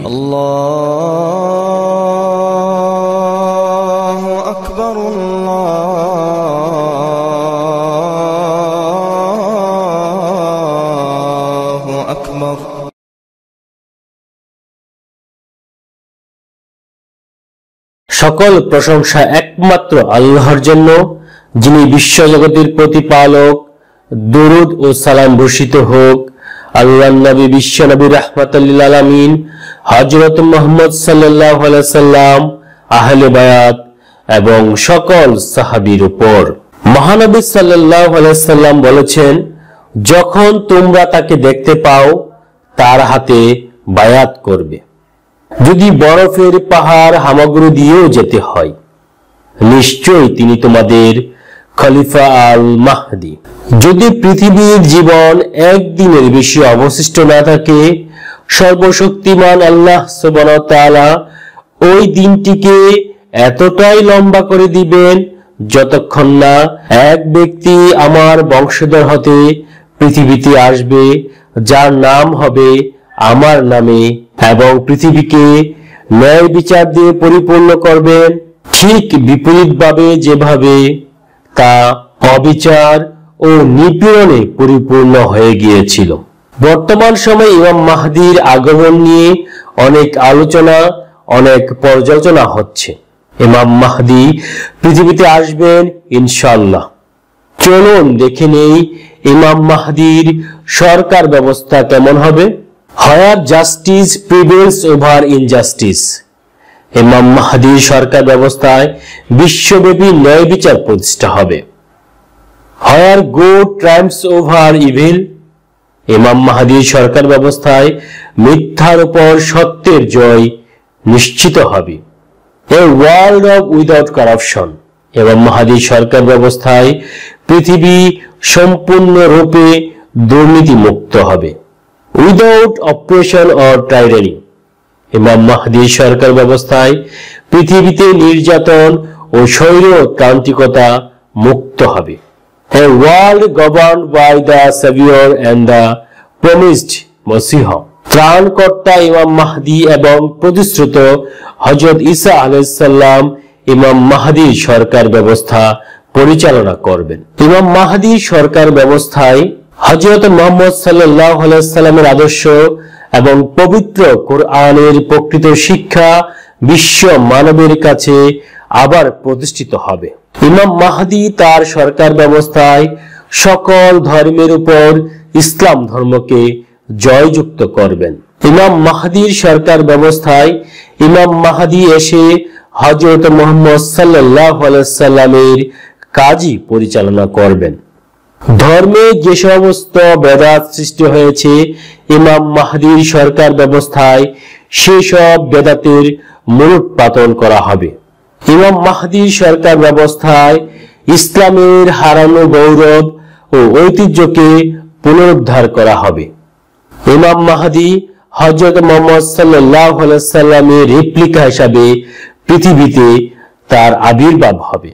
আল্লাহু আকবার, আল্লাহু আকবার। সকল প্রশংসা একমাত্র আল্লাহর জন্য, যিনি বিশ্বজগতের প্রতিপালক। দরুদ ও সালাম বর্ষিত হোক আল্লাহর নবী বিশ্ব নবী রাহমাতুল লিল আলামিন হযরত মুহাম্মদ সাল্লাল্লাহু আলাইহি সাল্লাম, আহলে বায়াত এবং সকল সাহাবীর উপর। মহানবী সাল্লাল্লাহু আলাইহি সাল্লাম বলেছেন, যখন তোমরা তাকে দেখতে পাও তার হাতে বায়াত করবে, যদি বরফের পাহাড় হামাগুড়ি দিয়েও যেতে হয়। নিশ্চয়ই তিনি তোমাদের খলিফা আল মাহদি। যদি পৃথিবীর জীবন একদিনের বেশি অবশিষ্ট না থাকে, সর্বশক্তিমান আল্লাহ সুবহানাহু ওয়া তাআলা ওই দিনটিকে এতটাই লম্বা করে দিবেন যতক্ষণ না এক ব্যক্তি আমার বংশধর হতে পৃথিবীতে আসবে, যার নাম হবে আমার নামে, এবং পৃথিবীকে ন্যায় বিচার দিয়ে পরিপূর্ণ করবেন। ঠিক বিপরীতভাবে যেভাবে তা অবিচার ও নিপীড়নে পরিপূর্ণ হয়ে গিয়েছিল। বর্তমান সময়ে ইমাম মাহদির আগমন নিয়ে অনেক আলোচনা, অনেক পর্যালোচনা হচ্ছে। ইমাম মাহদি পৃথিবীতে আসবেন ইনশাআল্লাহ। চলুন দেখে নেই ইমাম মাহদির সরকার ব্যবস্থা কেমন হবে। Where justice prevails over injustice। ইমাম মাহদির সরকার ব্যবস্থায় বিশ্বব্যাপী ন্যায় বিচার প্রতিষ্ঠা হবে। Where good triumphs over evil। ইমাম মাহদির সরকার ব্যবস্থায় মিথ্যার উপর সত্যের জয় নিশ্চিত হবে। A world of without corruption। ইমাম মাহদির সরকার ব্যবস্থায় পৃথিবী সম্পূর্ণরূপে দুর্নীতি মুক্ত হবে। Without oppression or tyranny। ইমাম মাহদির সরকার ব্যবস্থায় পৃথিবীতে নির্যাতন ও স্বৈরতান্ত্রিকতা মুক্ত হবে। A world governed by the Savior and the promised Messiah। ত্রাণকর্তা ইমাম মাহদি এবং প্রতিশ্রুত হযরত ঈসা আলাইহিস সালাম ইমাম মাহদির সরকার ব্যবস্থা পরিচালনা করবেন। ইমাম মাহদির সরকার ব্যবস্থায় হযরত মুহাম্মদ সাল্লাল্লাহু আলাইহি সাল্লামের আদর্শ এবং পবিত্র কোরআনের প্রকৃত শিক্ষা বিশ্ব মানবের কাছে আবার প্রতিষ্ঠিত হবে। ইমাম মাহদি তার সরকার ব্যবস্থায় সকল ধর্মের উপর ইসলাম ধর্মকে জয়যুক্ত করবেন। ইমাম মাহদির সরকার ব্যবস্থায় ইমাম মাহদি এসে হযরত মুহাম্মদ সাল্লাল্লাহু আলাইহি সাল্লামের কাজই পরিচালনা করবেন। ধর্মে যে সমস্ত বেদাত সৃষ্টি হয়েছে, ইমাম মাহদির সরকার ব্যবস্থায় সেসব বেদাতের মূলোৎপাটন করা হবে। ইমাম মাহদির সরকার ব্যবস্থায় ইসলামের হারানো গৌরব ও ঐতিহ্যকে পুনরুদ্ধার করা হবে। ইমাম মাহদি হযরত মুহাম্মদ সাল্লাল্লাহু আলাইহি সাল্লামের রেপ্লিকা হিসাবে পৃথিবীতে তার আবির্ভাব হবে।